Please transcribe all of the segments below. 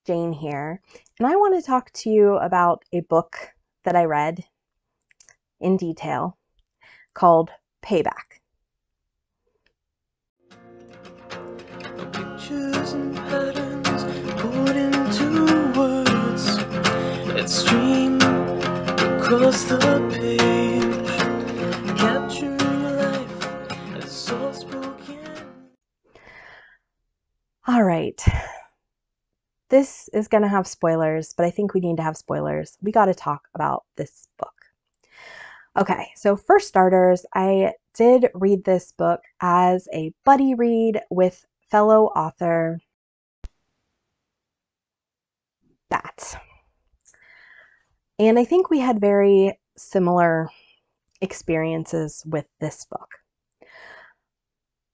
Jane here, and I want to talk to you about a book that I read in detail called Payback. Pictures and patterns put into words that stream across the page, capturing life as soul spoken. All right. This is going to have spoilers, but I think we need to have spoilers. We got to talk about this book. Okay, so for starters, I did read this book as a buddy read with fellow author Bat. And I think we had very similar experiences with this book.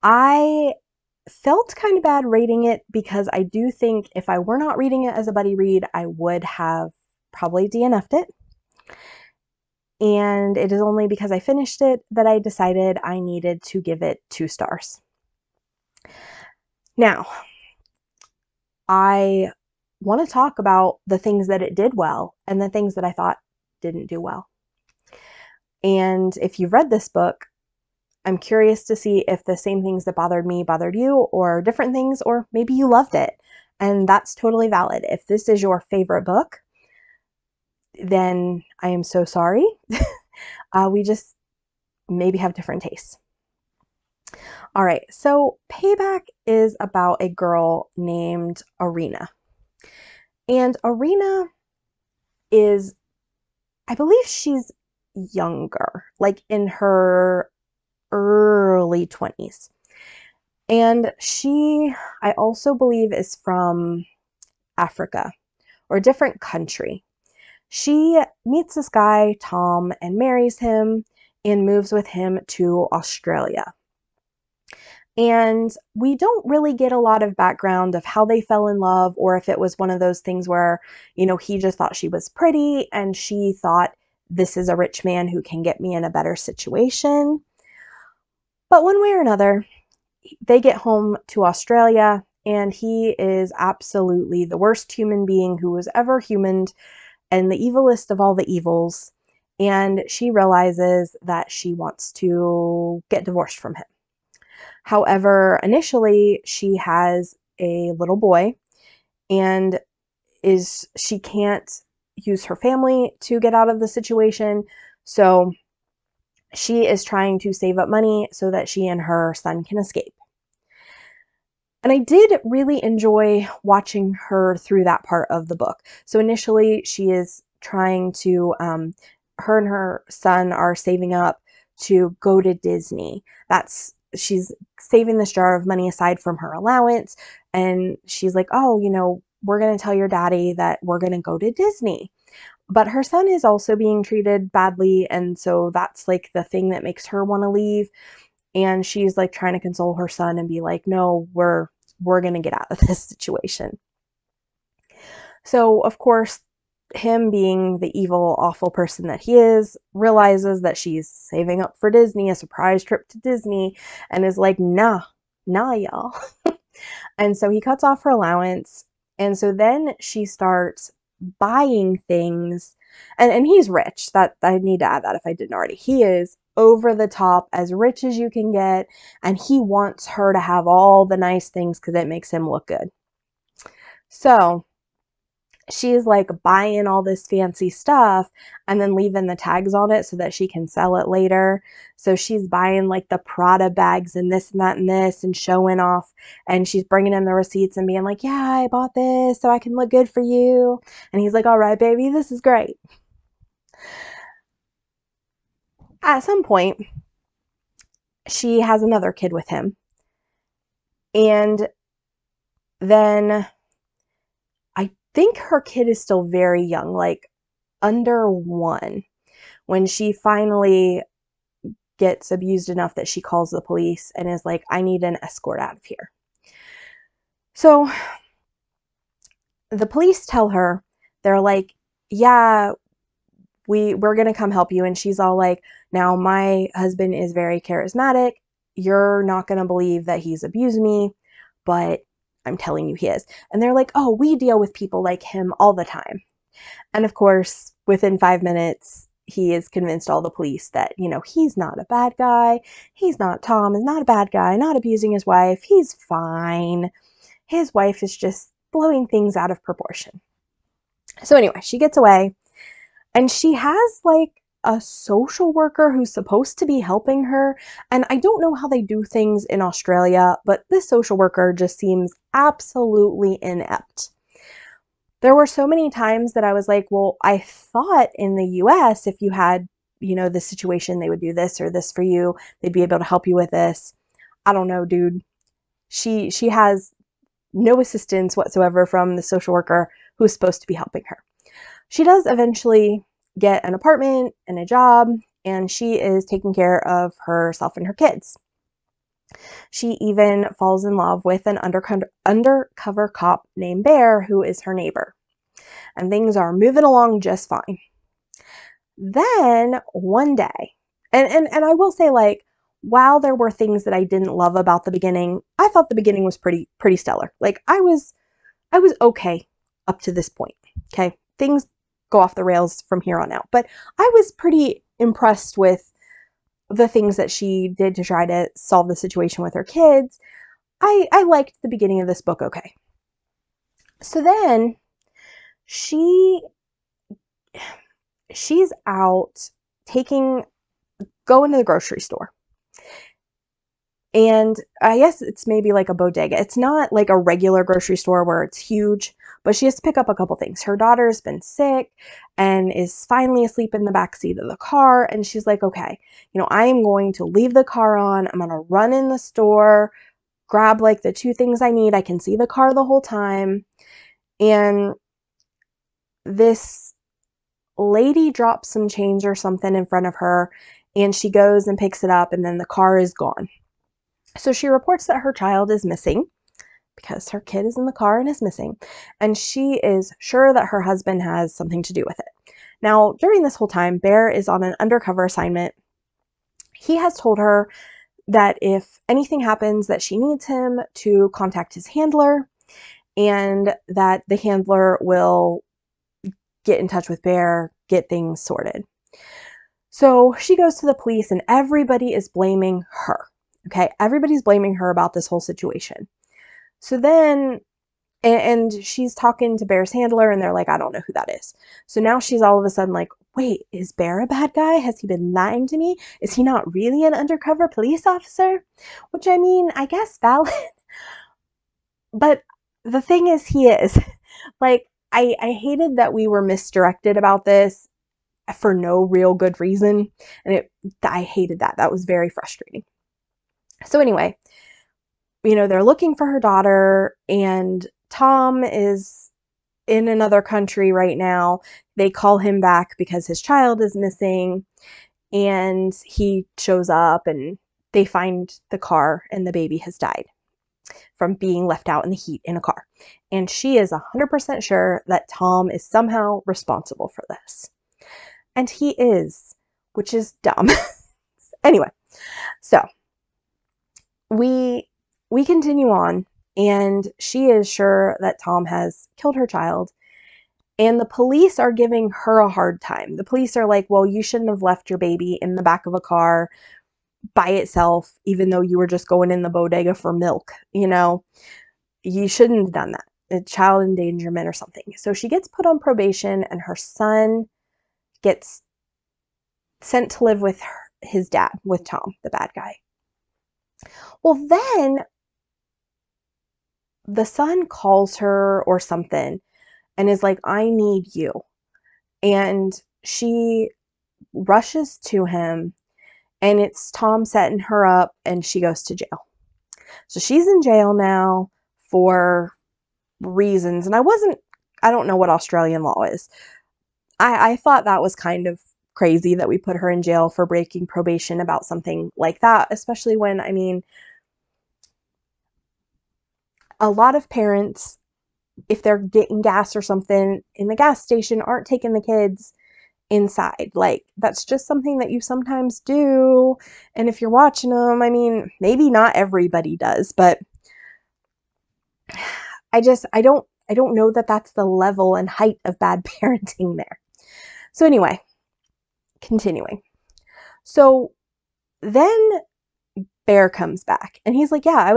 I felt kind of bad rating it because I do think if I were not reading it as a buddy read, I would have probably DNF'd it. And it is only because I finished it that I decided I needed to give it 2 stars. Now, I want to talk about the things that it did well and the things that I thought didn't do well. And if you've read this book, I'm curious to see if the same things that bothered me bothered you, or different things, or maybe you loved it. And that's totally valid. If this is your favorite book, then I am so sorry. We just maybe have different tastes. All right, so Payback is about a girl named Arena. And Arena is, I believe she's younger, like in her early 20s. And she, I also believe, is from Africa or a different country. She meets this guy, Tom, and marries him and moves with him to Australia. And we don't really get a lot of background of how they fell in love, or if it was one of those things where, he just thought she was pretty and she thought, this is a rich man who can get me in a better situation. But one way or another, they get home to Australia and he is absolutely the worst human being who was ever humaned and the evilest of all the evils. And she realizes that she wants to get divorced from him. However, initially she has a little boy and she can't use her family to get out of the situation. So she is trying to save up money so that she and her son can escape. And I did really enjoy watching her through that part of the book. So initially she is trying to, her and her son are saving up to go to Disney. She's saving this jar of money aside from her allowance. And she's like, oh, we're going to tell your daddy that we're going to go to Disney. But her son is also being treated badly, and so that's like the thing that makes her want to leave. And she's like trying to console her son and be like, no, we're going to get out of this situation. So, of course, him being the evil, awful person that he is, realizes that she's saving up for Disney, a surprise trip to Disney, and is like, nah, y'all. And so he cuts off her allowance. And so then she starts buying things, and he's rich. That I need to add that if I didn't already. He is over the top, as rich as you can get, and he wants her to have all the nice things because it makes him look good. So she's like buying all this fancy stuff and then leaving the tags on it so that she can sell it later. So she's buying like the Prada bags and this and that and this and showing off. And she's bringing him the receipts and being like, yeah, I bought this so I can look good for you. And he's like, all right, baby, this is great. At some point, she has another kid with him. And then I think her kid is still very young, like under 1, when she finally gets abused enough that she calls the police and is like, I need an escort out of here. So the police tell her, they're like, yeah, we're going to come help you. And she's all like, now my husband is very charismatic. You're not going to believe that he's abused me, but I'm telling you he is. And they're like, oh, we deal with people like him all the time. And of course, within 5 minutes, he is convinced all the police that, he's not a bad guy. He's not Tom, is not a bad guy, not abusing his wife. He's fine. His wife is just blowing things out of proportion. So anyway, she gets away and she has like a social worker who's supposed to be helping her. And I don't know how they do things in Australia, but this social worker just seems absolutely inept. There were so many times that I was like, well, I thought in the US, if you had, this situation, they would do this or this for you. They'd be able to help you with this. I don't know, dude. She has no assistance whatsoever from the social worker who's supposed to be helping her. She does eventually get an apartment and a job, and she is taking care of herself and her kids. She even falls in love with an undercover cop named Bear, who is her neighbor. And things are moving along just fine. Then one day, and I will say, like, while there were things that I didn't love about the beginning, I thought the beginning was pretty stellar. Like I was okay up to this point. Okay. Things go off the rails from here on out. But I was pretty impressed with the things that she did to try to solve the situation with her kids. I liked the beginning of this book okay. So then she's out going to the grocery store. And I guess it's maybe like a bodega. It's not like a regular grocery store where it's huge, but she has to pick up a couple things. Her daughter's been sick and is finally asleep in the back seat of the car. And she's like, okay, I am going to leave the car on. I'm going to run in the store, grab like the 2 things I need. I can see the car the whole time. And this lady drops some change or something in front of her, and she goes and picks it up, and then the car is gone. So she reports that her child is missing because her kid is in the car and is missing. And she is sure that her husband has something to do with it. Now, during this whole time, Bear is on an undercover assignment. He has told her that if anything happens, that she needs him to contact his handler, and that the handler will get in touch with Bear, get things sorted. So she goes to the police and everybody is blaming her. Okay, everybody's blaming her about this whole situation. So then, and she's talking to Bear's handler and they're like, I don't know who that is. So now she's all of a sudden like, wait, is Bear a bad guy? Has he been lying to me? Is he not really an undercover police officer? Which, I mean, I guess valid. But the thing is, he is. Like, I hated that we were misdirected about this for no real good reason. And I hated that. That was very frustrating. So anyway, they're looking for her daughter, and Tom is in another country right now. They call him back because his child is missing, and he shows up and they find the car and the baby has died from being left out in the heat in a car. And she is 100% sure that Tom is somehow responsible for this. And he is, which is dumb. Anyway, so we continue on, and she is sure that Tom has killed her child, and the police are giving her a hard time. The police are like, well, you shouldn't have left your baby in the back of a car by itself, even though you were just going in the bodega for milk. You shouldn't have done that. A child endangerment or something. So she gets put on probation, and her son gets sent to live with his dad, with Tom, the bad guy. Well, then the son calls her or something and is like, I need you. And she rushes to him, and it's Tom setting her up, and she goes to jail. So she's in jail now for reasons. And I don't know what Australian law is. I thought that was kind of crazy that we put her in jail for breaking probation about something like that, especially when, I mean, a lot of parents, if they're getting gas or something in the gas station, aren't taking the kids inside. Like, that's just something that you sometimes do. And if you're watching them, I mean, maybe not everybody does, but I don't know that that's the level and height of bad parenting there. So anyway, continuing. So then Bear comes back and he's like, yeah,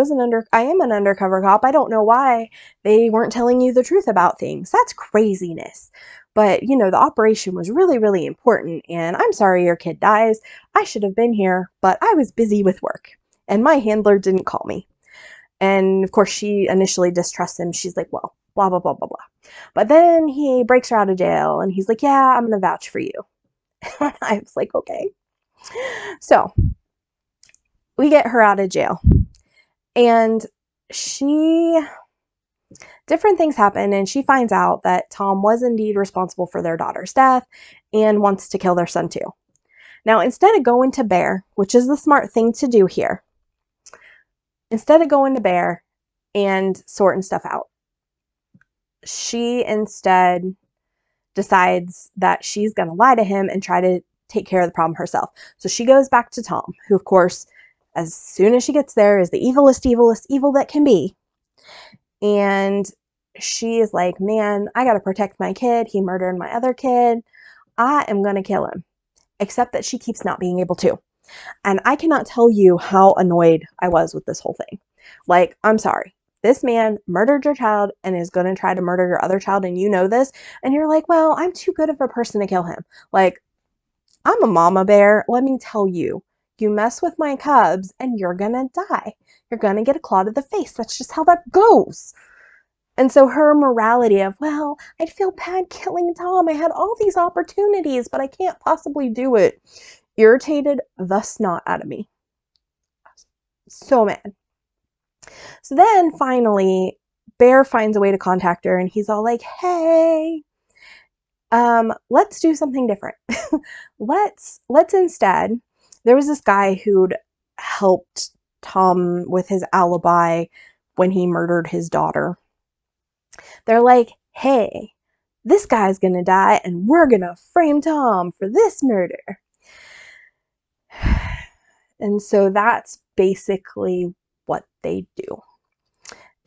I am an undercover cop. I don't know why they weren't telling you the truth about things. That's craziness. But, the operation was really, really important, and I'm sorry your kid dies. I should have been here, but I was busy with work, and my handler didn't call me. And of course, she initially distrusts him. She's like, well, blah, blah, blah, blah, blah. But then he breaks her out of jail, and he's like, yeah, I'm going to vouch for you. I was like, okay. So we get her out of jail, and different things happen, and she finds out that Tom was indeed responsible for their daughter's death and wants to kill their son too. Now, instead of going to Bear, which is the smart thing to do here, instead of going to Bear and sorting stuff out, she instead decides that she's going to lie to him and try to take care of the problem herself. So she goes back to Tom, who, of course, as soon as she gets there, is the evilest evil that can be. And she is like, man, I got to protect my kid. He murdered my other kid. I am going to kill him. Except that she keeps not being able to. And I cannot tell you how annoyed I was with this whole thing. Like, I'm sorry. This man murdered your child and is going to try to murder your other child, and you know this. And you're like, well, I'm too good of a person to kill him. Like, I'm a mama bear. Let me tell you. You mess with my cubs and you're going to die. You're going to get a claw to the face. That's just how that goes. And so her morality of, well, I'd feel bad killing Tom. I had all these opportunities, but I can't possibly do it, irritated the snot out of me. So mad. So then finally, Bear finds a way to contact her, and he's all like, hey, let's do something different. let's instead, there was this guy who'd helped Tom with his alibi when he murdered his daughter. They're like, hey, this guy's gonna die and we're gonna frame Tom for this murder. And so that's basically what they do.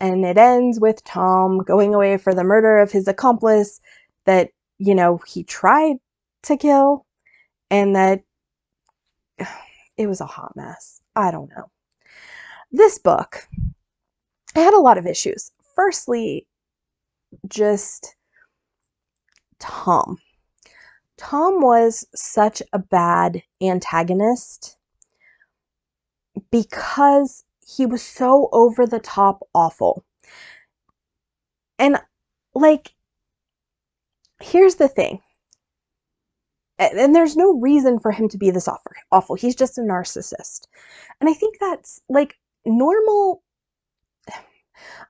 And it ends with Tom going away for the murder of his accomplice that, he tried to kill, and that it was a hot mess. I don't know. This book, I had a lot of issues. Firstly, just Tom. Tom was such a bad antagonist because he was so over the top awful. And here's the thing. And there's no reason for him to be this awful. He's just a narcissist. And I think that's normal.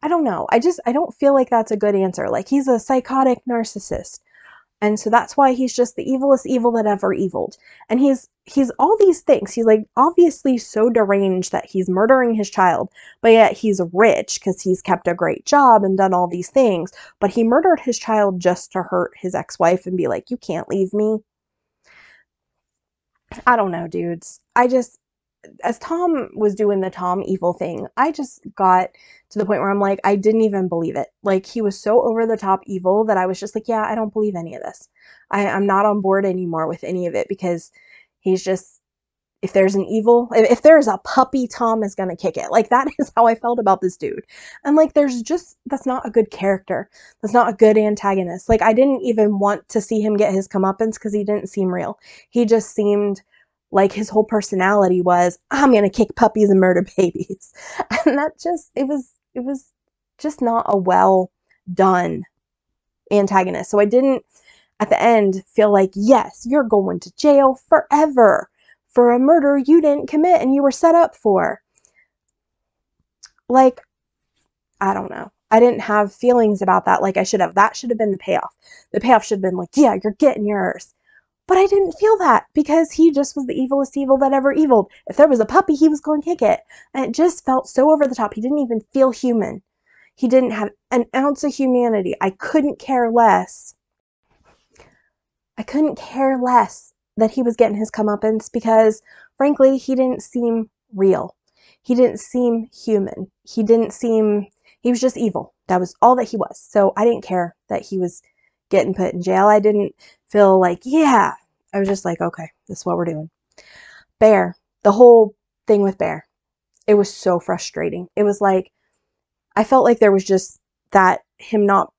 I don't know. I don't feel like that's a good answer. He's a psychotic narcissist. And so that's why he's just the evilest evil that ever eviled. And he's all these things. He's obviously so deranged that he's murdering his child, but yet he's rich because he's kept a great job and done all these things. But he murdered his child just to hurt his ex-wife and be like, you can't leave me. I don't know, dudes. As Tom was doing the Tom evil thing, I just got to the point where I'm like, I didn't even believe it. He was so over the top evil that I was just like, yeah, I don't believe any of this. I'm not on board anymore with any of it, because he's just, if there's if there's a puppy, Tom is going to kick it. That is how I felt about this dude. And that's not a good character. That's not a good antagonist. I didn't even want to see him get his comeuppance because he didn't seem real. He just seemed his whole personality was, I'm going to kick puppies and murder babies. And it was just not a well done antagonist. So I didn't, at the end, feel like, yes, you're going to jail forever for a murder you didn't commit and you were set up for. I don't know. I didn't have feelings about that I should have. That should have been the payoff. The payoff should have been yeah, you're getting yours. But I didn't feel that because he just was the evilest evil that ever eviled. If there was a puppy, he was going to kick it. And it just felt so over the top. He didn't even feel human. He didn't have an ounce of humanity. I couldn't care less. I couldn't care less that he was getting his comeuppance because, frankly, he didn't seem real. He didn't seem human. He He was just evil. That was all that he was. So I didn't care that he was getting put in jail. I didn't feel like, yeah. I was just like, okay, this is what we're doing. Bear, the whole thing with Bear, it was so frustrating. It was like, I felt like there was just that him not,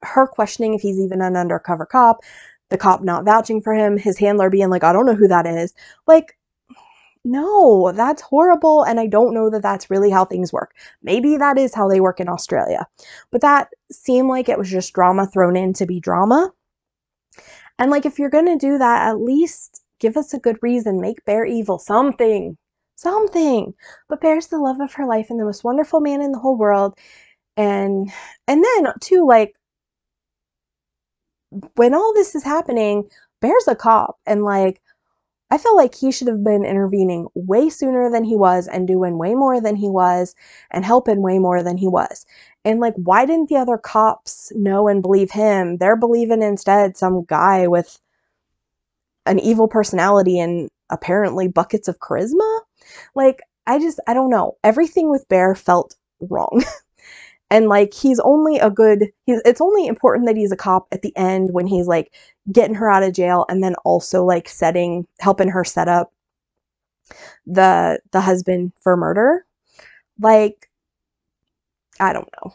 her questioning if he's even an undercover cop, the cop not vouching for him, his handler being like, I don't know who that is. Like, no, that's horrible. And I don't know that that's really how things work. Maybe that is how they work in Australia. But that seemed like it was just drama thrown in to be drama. And like, if you're going to do that, at least give us a good reason. Make Bear evil. Something. Something. But Bear's the love of her life and the most wonderful man in the whole world. And then too, like, when all this is happening, Bear's a cop. And like, I felt like he should have been intervening way sooner than he was and doing way more than he was and helping way more than he was. And like, why didn't the other cops know and believe him? They're believing instead some guy with an evil personality and apparently buckets of charisma. Like, I don't know. Everything with Bear felt wrong. And like, it's only important that he's a cop at the end when he's like getting her out of jail and then also like helping her set up the husband for murder. Like, I don't know.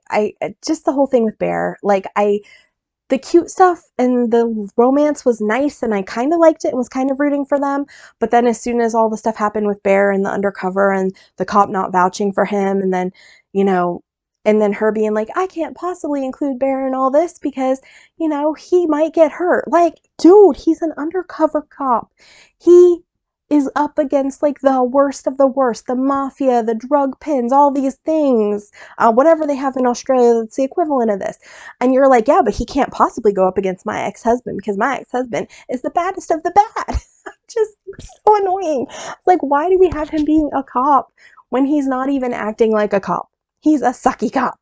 I just the whole thing with Bear, like, the cute stuff and the romance was nice and I kind of liked it and was kind of rooting for them. But then as soon as all the stuff happened with Bear and the undercover and the cop not vouching for him, and then, you know, and then her being like, I can't possibly include Bear in all this because, he might get hurt. Like, dude, he's an undercover cop. He is up against like the worst of the worst, the mafia, the drug pins, all these things, whatever they have in Australia, that's the equivalent of this. And you're like, yeah, but he can't possibly go up against my ex-husband because my ex-husband is the baddest of the bad. Just so annoying. Like, why do we have him being a cop when he's not even acting like a cop? He's a sucky cop.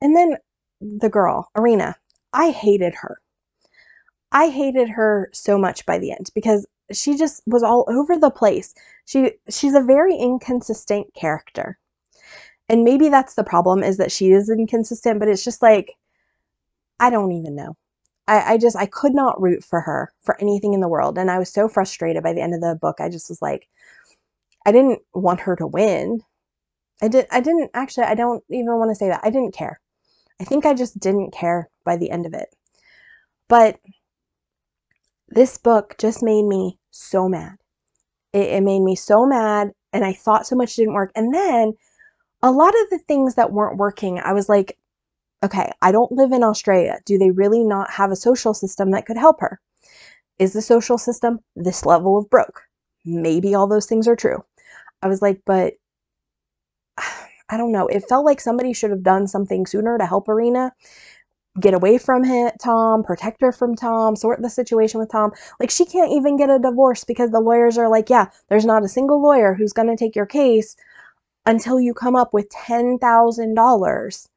And then the girl, Arena, I hated her. I hated her so much by the end because she just was all over the place. She's a very inconsistent character. And maybe that's the problem, is that she is inconsistent, but it's just like, I don't even know. I could not root for her for anything in the world. And I was so frustrated by the end of the book. I just was like, I didn't want her to win. I didn't actually, I don't even want to say that. I didn't care. I think I just didn't care by the end of it. But this book just made me so mad. It made me so mad, and I thought so much didn't work. And then a lot of the things that weren't working, I was like, okay, I don't live in Australia. Do they really not have a social system that could help her? Is the social system this level of broke? Maybe all those things are true. I was like, but I don't know. It felt like somebody should have done something sooner to help Arena get away from Tom, protect her from Tom, sort the situation with Tom. Like, she can't even get a divorce because the lawyers are like, yeah, there's not a single lawyer who's going to take your case until you come up with $10,000,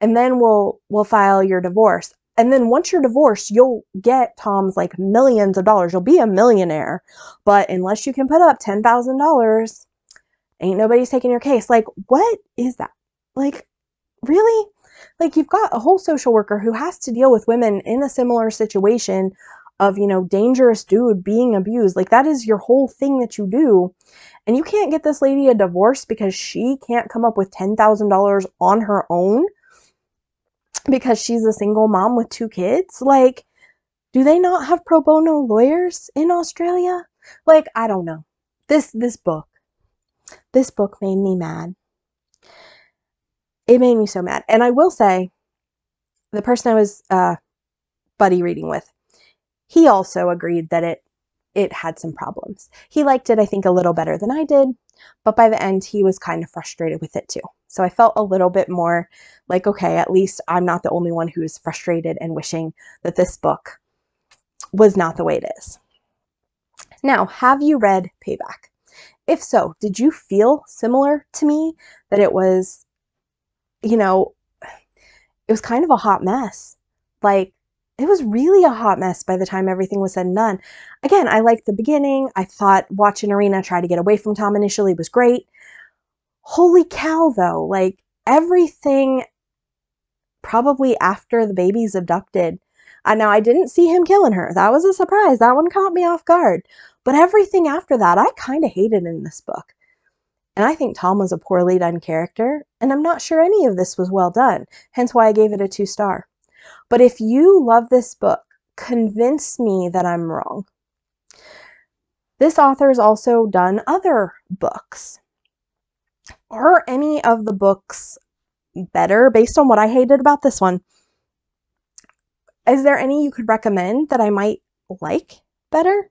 and then we'll file your divorce. And then once you're divorced, you'll get Tom's like millions of dollars. You'll be a millionaire. But unless you can put up $10,000, ain't nobody's taking your case. Like, what is that? Like, really? Like, you've got a whole social worker who has to deal with women in a similar situation of, dangerous dude being abused. Like, that is your whole thing that you do. And you can't get this lady a divorce because she can't come up with $10,000 on her own because she's a single mom with 2 kids. Like, do they not have pro bono lawyers in Australia? Like, I don't know. This book made me mad. It made me so mad. And I will say, the person I was buddy reading with, he also agreed that it had some problems. He liked it, I think, a little better than I did, but by the end, he was kind of frustrated with it too. So I felt a little bit more like, okay, at least I'm not the only one who's frustrated and wishing that this book was not the way it is. Now, have you read Payback? If so, did you feel similar to me, that it was, it was kind of a hot mess? Like, it was really a hot mess by the time everything was said and done. Again, I liked the beginning. I thought watching Arena try to get away from Tom initially was great. Holy cow, though, like everything probably after the baby's abducted. Now, I didn't see him killing her. That was a surprise. That one caught me off guard. But everything after that, I kind of hated in this book. And I think Tom was a poorly done character, and I'm not sure any of this was well done, hence why I gave it a 2-star. But if you love this book, convince me that I'm wrong. This author's also done other books. Are any of the books better based on what I hated about this one? Is there any you could recommend that I might like better?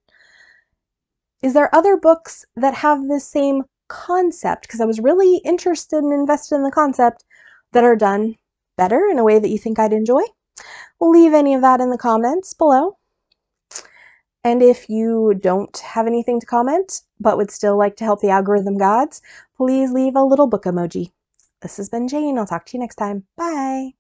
Is there other books that have the same concept? Because I was really interested and invested in the concept that are done better in a way that you think I'd enjoy. Leave any of that in the comments below. And if you don't have anything to comment, but would still like to help the algorithm gods, please leave a little book emoji. This has been Jane. I'll talk to you next time. Bye.